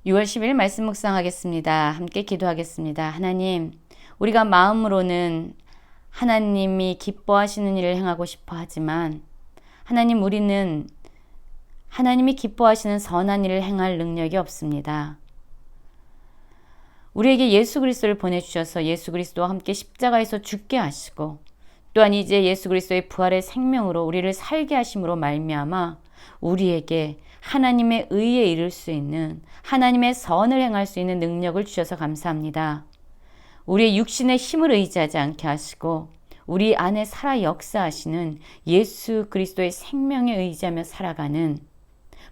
6월 10일 말씀 묵상하겠습니다. 함께 기도하겠습니다. 하나님, 우리가 마음으로는 하나님이 기뻐하시는 일을 행하고 싶어 하지만 하나님, 우리는 하나님이 기뻐하시는 선한 일을 행할 능력이 없습니다. 우리에게 예수 그리스도를 보내주셔서 예수 그리스도와 함께 십자가에서 죽게 하시고 또한 이제 예수 그리스도의 부활의 생명으로 우리를 살게 하심으로 말미암아 우리에게 하나님의 의에 이를 수 있는, 하나님의 선을 행할 수 있는 능력을 주셔서 감사합니다. 우리의 육신의 힘을 의지하지 않게 하시고 우리 안에 살아 역사하시는 예수 그리스도의 생명에 의지하며 살아가는,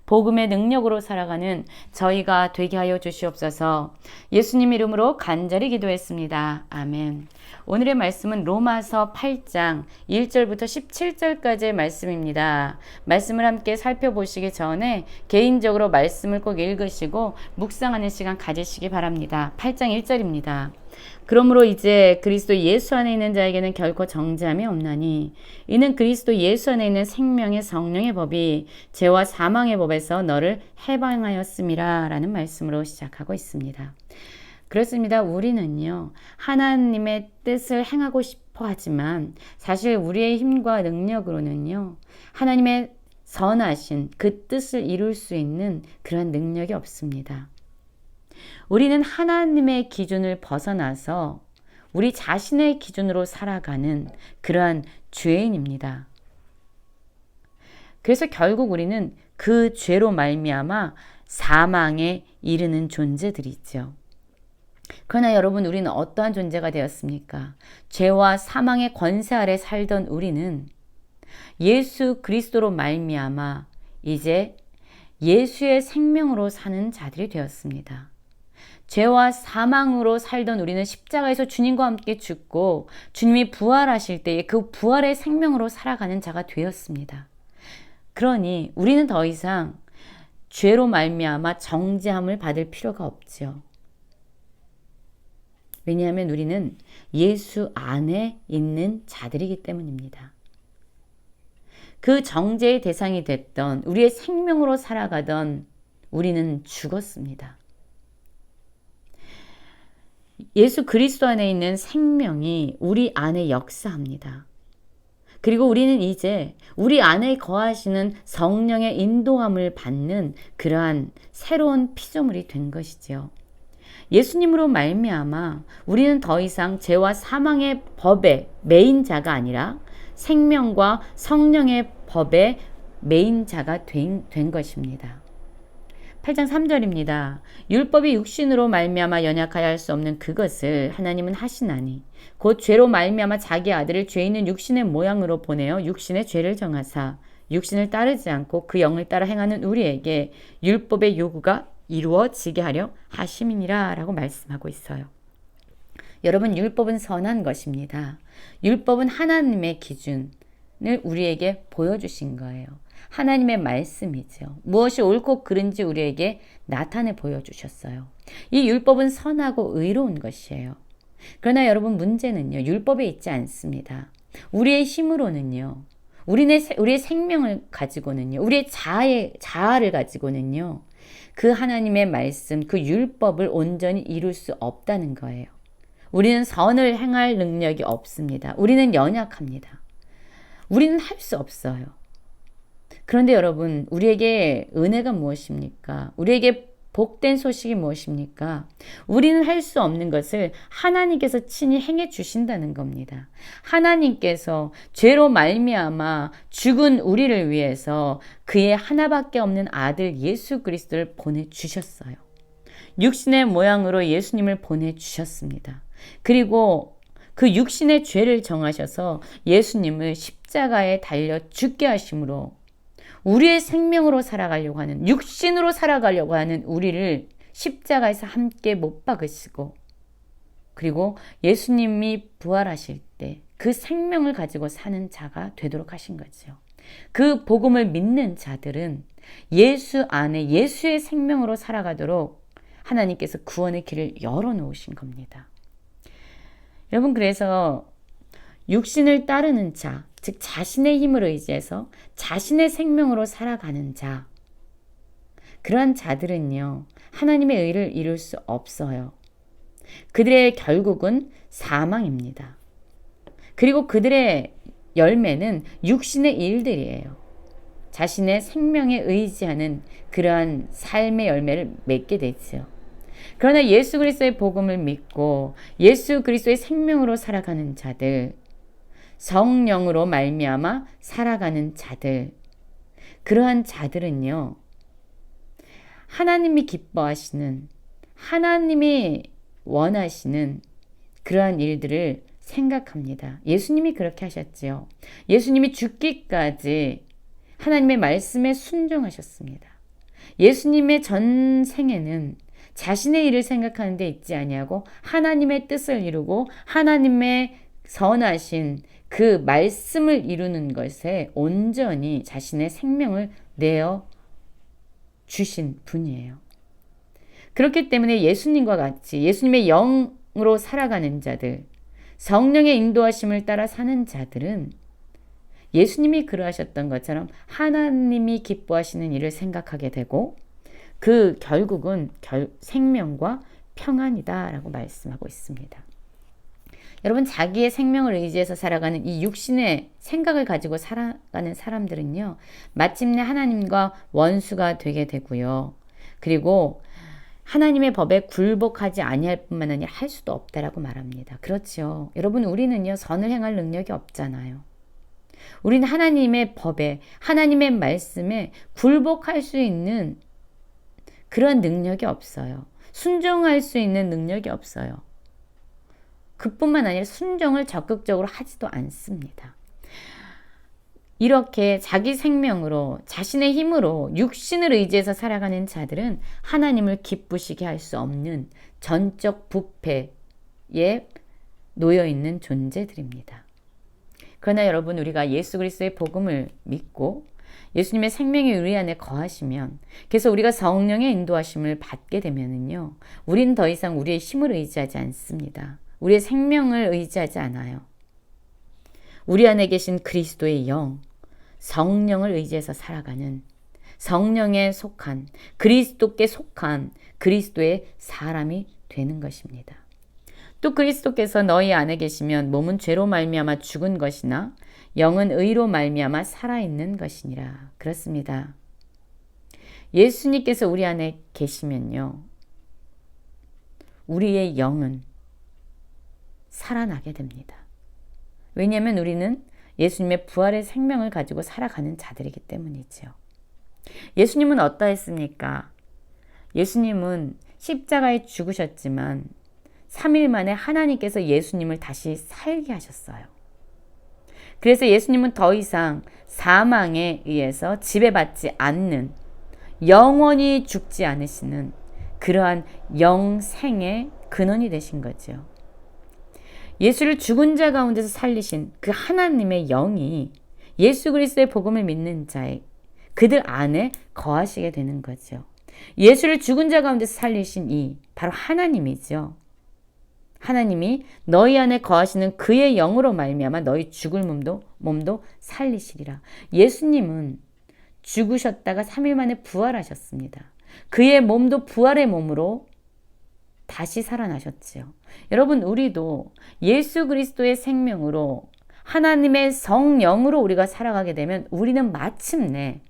복음의 능력으로 살아가는 저희가 되게 하여 주시옵소서. 예수님 이름으로 간절히 기도했습니다. 아멘. 오늘의 말씀은 로마서 8장 1절부터 17절까지의 말씀입니다. 말씀을 함께 살펴보시기 전에 개인적으로 말씀을 꼭 읽으시고 묵상하는 시간 가지시기 바랍니다. 8장 1절입니다. 그러므로 이제 그리스도 예수 안에 있는 자에게는 결코 정죄함이 없나니 이는 그리스도 예수 안에 있는 생명의 성령의 법이 죄와 사망의 법에서 너를 해방하였음이라 라는 말씀으로 시작하고 있습니다. 그렇습니다. 우리는요, 하나님의 뜻을 행하고 싶어 하지만 사실 우리의 힘과 능력으로는요, 하나님의 선하신 그 뜻을 이룰 수 있는 그런 능력이 없습니다. 우리는 하나님의 기준을 벗어나서 우리 자신의 기준으로 살아가는 그러한 죄인입니다. 그래서 결국 우리는 그 죄로 말미암아 사망에 이르는 존재들이죠. 그러나 여러분, 우리는 어떠한 존재가 되었습니까? 죄와 사망의 권세 아래 살던 우리는 예수 그리스도로 말미암아 이제 예수의 생명으로 사는 자들이 되었습니다. 죄와 사망으로 살던 우리는 십자가에서 주님과 함께 죽고 주님이 부활하실 때에 그 부활의 생명으로 살아가는 자가 되었습니다. 그러니 우리는 더 이상 죄로 말미암아 정죄함을 받을 필요가 없죠. 왜냐하면 우리는 예수 안에 있는 자들이기 때문입니다. 그 정죄의 대상이 됐던 우리의 생명으로 살아가던 우리는 죽었습니다. 예수 그리스도 안에 있는 생명이 우리 안에 역사합니다. 그리고 우리는 이제 우리 안에 거하시는 성령의 인도함을 받는 그러한 새로운 피조물이 된 것이지요. 예수님으로 말미암아 우리는 더 이상 죄와 사망의 법의 매인자가 아니라 생명과 성령의 법의 매인자가 된 것입니다. 8장 3절입니다. 율법이 육신으로 말미암아 연약하여 할 수 없는 그것을 하나님은 하시나니 곧 죄로 말미암아 자기 아들을 죄 있는 육신의 모양으로 보내어 육신의 죄를 정하사 육신을 따르지 않고 그 영을 따라 행하는 우리에게 율법의 요구가 이루어지게 하려 하심이니라 라고 말씀하고 있어요. 여러분, 율법은 선한 것입니다. 율법은 하나님의 기준을 우리에게 보여주신 거예요. 하나님의 말씀이죠. 무엇이 옳고 그른지 우리에게 나타내 보여주셨어요. 이 율법은 선하고 의로운 것이에요. 그러나 여러분, 문제는요, 율법에 있지 않습니다. 우리의 힘으로는요, 우리의 생명을 가지고는요, 우리의 자아를 가지고는요, 그 하나님의 말씀, 그 율법을 온전히 이룰 수 없다는 거예요. 우리는 선을 행할 능력이 없습니다. 우리는 연약합니다. 우리는 할 수 없어요. 그런데 여러분, 우리에게 은혜가 무엇입니까? 우리에게 복된 소식이 무엇입니까? 우리는 할 수 없는 것을 하나님께서 친히 행해 주신다는 겁니다. 하나님께서 죄로 말미암아 죽은 우리를 위해서 그의 하나밖에 없는 아들 예수 그리스도를 보내주셨어요. 육신의 모양으로 예수님을 보내주셨습니다. 그리고 그 육신의 죄를 정하셔서 예수님을 십자가에 달려 죽게 하심으로 우리의 생명으로 살아가려고 하는, 육신으로 살아가려고 하는 우리를 십자가에서 함께 못 박으시고, 그리고 예수님이 부활하실 때 그 생명을 가지고 사는 자가 되도록 하신 거죠. 그 복음을 믿는 자들은 예수 안에 예수의 생명으로 살아가도록 하나님께서 구원의 길을 열어놓으신 겁니다. 여러분, 그래서 육신을 따르는 자, 즉 자신의 힘을 의지해서 자신의 생명으로 살아가는 자, 그러한 자들은요, 하나님의 의를 이룰 수 없어요. 그들의 결국은 사망입니다. 그리고 그들의 열매는 육신의 일들이에요. 자신의 생명에 의지하는 그러한 삶의 열매를 맺게 되죠. 그러나 예수 그리스도의 복음을 믿고 예수 그리스도의 생명으로 살아가는 자들, 성령으로 말미암아 살아가는 자들, 그러한 자들은요, 하나님이 기뻐하시는, 하나님이 원하시는 그러한 일들을 생각합니다. 예수님이 그렇게 하셨지요. 예수님이 죽기까지 하나님의 말씀에 순종하셨습니다. 예수님의 전생에는 자신의 일을 생각하는 데 있지 아니하고 하나님의 뜻을 이루고 하나님의 선하신 그 말씀을 이루는 것에 온전히 자신의 생명을 내어 주신 분이에요. 그렇기 때문에 예수님과 같이 예수님의 영으로 살아가는 자들, 성령의 인도하심을 따라 사는 자들은 예수님이 그러하셨던 것처럼 하나님이 기뻐하시는 일을 생각하게 되고 그 결국은 생명과 평안이다라고 말씀하고 있습니다. 여러분, 자기의 생명을 의지해서 살아가는 이 육신의 생각을 가지고 살아가는 사람들은요, 마침내 하나님과 원수가 되게 되고요. 그리고 하나님의 법에 굴복하지 아니할 뿐만 아니라 할 수도 없다라고 말합니다. 그렇죠. 여러분, 우리는요, 선을 행할 능력이 없잖아요. 우리는 하나님의 법에, 하나님의 말씀에 굴복할 수 있는 그런 능력이 없어요. 순종할 수 있는 능력이 없어요. 그뿐만 아니라 순종을 적극적으로 하지도 않습니다. 이렇게 자기 생명으로, 자신의 힘으로, 육신을 의지해서 살아가는 자들은 하나님을 기쁘시게 할 수 없는 전적 부패에 놓여있는 존재들입니다. 그러나 여러분, 우리가 예수 그리스도의 복음을 믿고 예수님의 생명이 우리 안에 거하시면, 그래서 우리가 성령의 인도하심을 받게 되면은요, 우리는 더 이상 우리의 힘을 의지하지 않습니다. 우리의 생명을 의지하지 않아요. 우리 안에 계신 그리스도의 영, 성령을 의지해서 살아가는, 성령에 속한, 그리스도께 속한 그리스도의 사람이 되는 것입니다. 또 그리스도께서 너희 안에 계시면 몸은 죄로 말미암아 죽은 것이나 영은 의로 말미암아 살아있는 것이니라. 그렇습니다. 예수님께서 우리 안에 계시면요, 우리의 영은 살아나게 됩니다. 왜냐하면 우리는 예수님의 부활의 생명을 가지고 살아가는 자들이기 때문이죠. 예수님은 어떠했습니까? 예수님은 십자가에 죽으셨지만 3일 만에 하나님께서 예수님을 다시 살게 하셨어요. 그래서 예수님은 더 이상 사망에 의해서 지배받지 않는, 영원히 죽지 않으시는 그러한 영생의 근원이 되신 거죠. 예수를 죽은 자 가운데서 살리신 그 하나님의 영이 예수 그리스도의 복음을 믿는 자의 그들 안에 거하시게 되는 거죠. 예수를 죽은 자 가운데서 살리신 이 바로 하나님이죠. 하나님이 너희 안에 거하시는 그의 영으로 말미암아 너희 죽을 몸도 살리시리라. 예수님은 죽으셨다가 3일 만에 부활하셨습니다. 그의 몸도 부활의 몸으로 다시 살아나셨지요. 여러분, 우리도 예수 그리스도의 생명으로 하나님의 성령으로 우리가 살아가게 되면 우리는 마침내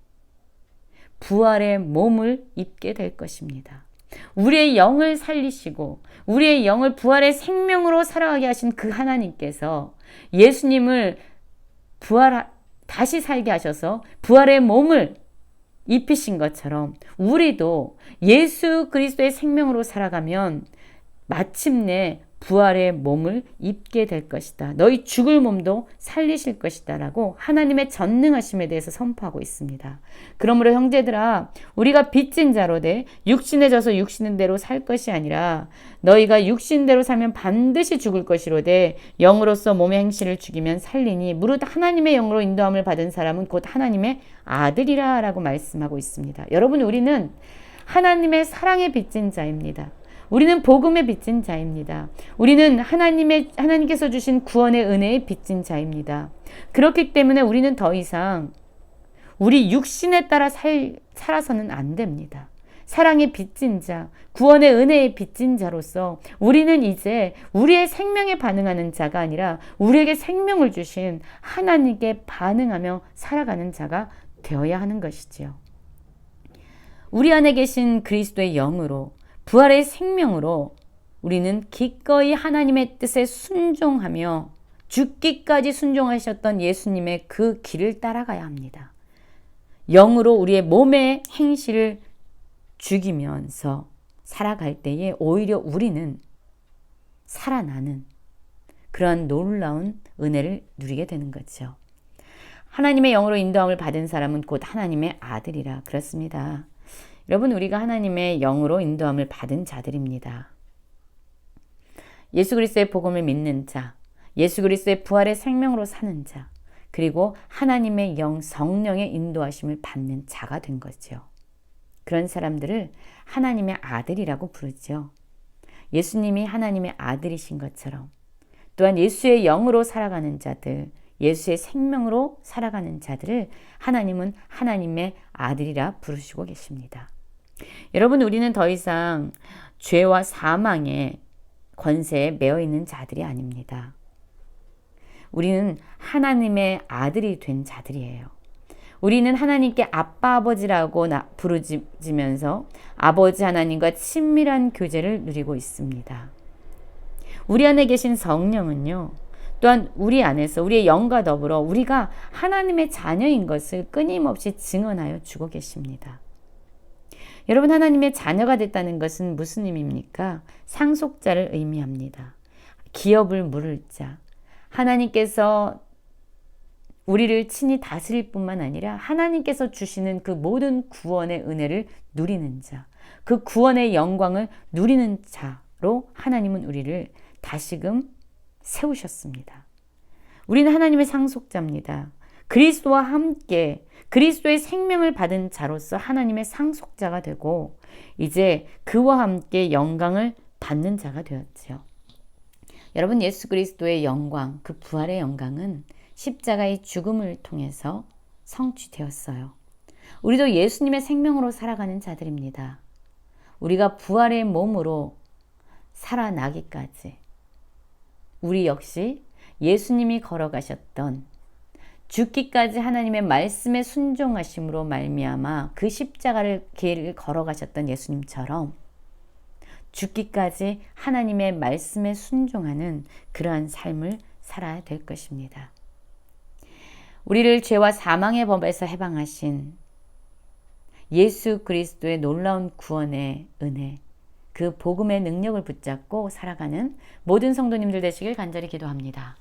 부활의 몸을 입게 될 것입니다. 우리의 영을 살리시고 우리의 영을 부활의 생명으로 살아가게 하신 그 하나님께서 예수님을 다시 살게 하셔서 부활의 몸을 입히신 것처럼 우리도 예수 그리스도의 생명으로 살아가면 마침내 부활의 몸을 입게 될 것이다. 너희 죽을 몸도 살리실 것이다 라고 하나님의 전능하심에 대해서 선포하고 있습니다. 그러므로 형제들아, 우리가 빚진 자로 돼 육신에 져서 육신대로 살 것이 아니라 너희가 육신대로 살면 반드시 죽을 것이로되 영으로서 몸의 행실을 죽이면 살리니 무릇 하나님의 영으로 인도함을 받은 사람은 곧 하나님의 아들이라 라고 말씀하고 있습니다. 여러분, 우리는 하나님의 사랑에 빚진 자입니다. 우리는 복음에 빚진 자입니다. 우리는 하나님께서 주신 구원의 은혜에 빚진 자입니다. 그렇기 때문에 우리는 더 이상 우리 육신에 따라 살아서는 안 됩니다. 사랑의 빚진 자, 구원의 은혜의 빚진 자로서 우리는 이제 우리의 생명에 반응하는 자가 아니라 우리에게 생명을 주신 하나님께 반응하며 살아가는 자가 되어야 하는 것이지요. 우리 안에 계신 그리스도의 영으로, 부활의 생명으로 우리는 기꺼이 하나님의 뜻에 순종하며 죽기까지 순종하셨던 예수님의 그 길을 따라가야 합니다. 영으로 우리의 몸의 행실을 죽이면서 살아갈 때에 오히려 우리는 살아나는 그러한 놀라운 은혜를 누리게 되는 거죠. 하나님의 영으로 인도함을 받은 사람은 곧 하나님의 아들이라 그렇습니다. 여러분, 우리가 하나님의 영으로 인도함을 받은 자들입니다. 예수 그리스도의 복음을 믿는 자, 예수 그리스도의 부활의 생명으로 사는 자, 그리고 하나님의 영 성령의 인도하심을 받는 자가 된 거죠. 그런 사람들을 하나님의 아들이라고 부르죠. 예수님이 하나님의 아들이신 것처럼 또한 예수의 영으로 살아가는 자들, 예수의 생명으로 살아가는 자들을 하나님은 하나님의 아들이라 부르시고 계십니다. 여러분, 우리는 더 이상 죄와 사망의 권세에 매여 있는 자들이 아닙니다. 우리는 하나님의 아들이 된 자들이에요. 우리는 하나님께 아빠 아버지라고 부르짖으면서 아버지 하나님과 친밀한 교제를 누리고 있습니다. 우리 안에 계신 성령은요, 또한 우리 안에서 우리의 영과 더불어 우리가 하나님의 자녀인 것을 끊임없이 증언하여 주고 계십니다. 여러분, 하나님의 자녀가 됐다는 것은 무슨 의미입니까? 상속자를 의미합니다. 기업을 물을 자, 하나님께서 우리를 친히 다스릴 뿐만 아니라 하나님께서 주시는 그 모든 구원의 은혜를 누리는 자, 그 구원의 영광을 누리는 자로 하나님은 우리를 다시금 세우셨습니다. 우리는 하나님의 상속자입니다. 그리스도와 함께 그리스도의 생명을 받은 자로서 하나님의 상속자가 되고 이제 그와 함께 영광을 받는 자가 되었지요. 여러분, 예수 그리스도의 영광, 그 부활의 영광은 십자가의 죽음을 통해서 성취되었어요. 우리도 예수님의 생명으로 살아가는 자들입니다. 우리가 부활의 몸으로 살아나기까지 우리 역시 예수님이 걸어가셨던 죽기까지 하나님의 말씀에 순종하심으로 말미암아 그 십자가를 길을 걸어가셨던 예수님처럼 죽기까지 하나님의 말씀에 순종하는 그러한 삶을 살아야 될 것입니다. 우리를 죄와 사망의 법에서 해방하신 예수 그리스도의 놀라운 구원의 은혜, 그 복음의 능력을 붙잡고 살아가는 모든 성도님들 되시길 간절히 기도합니다.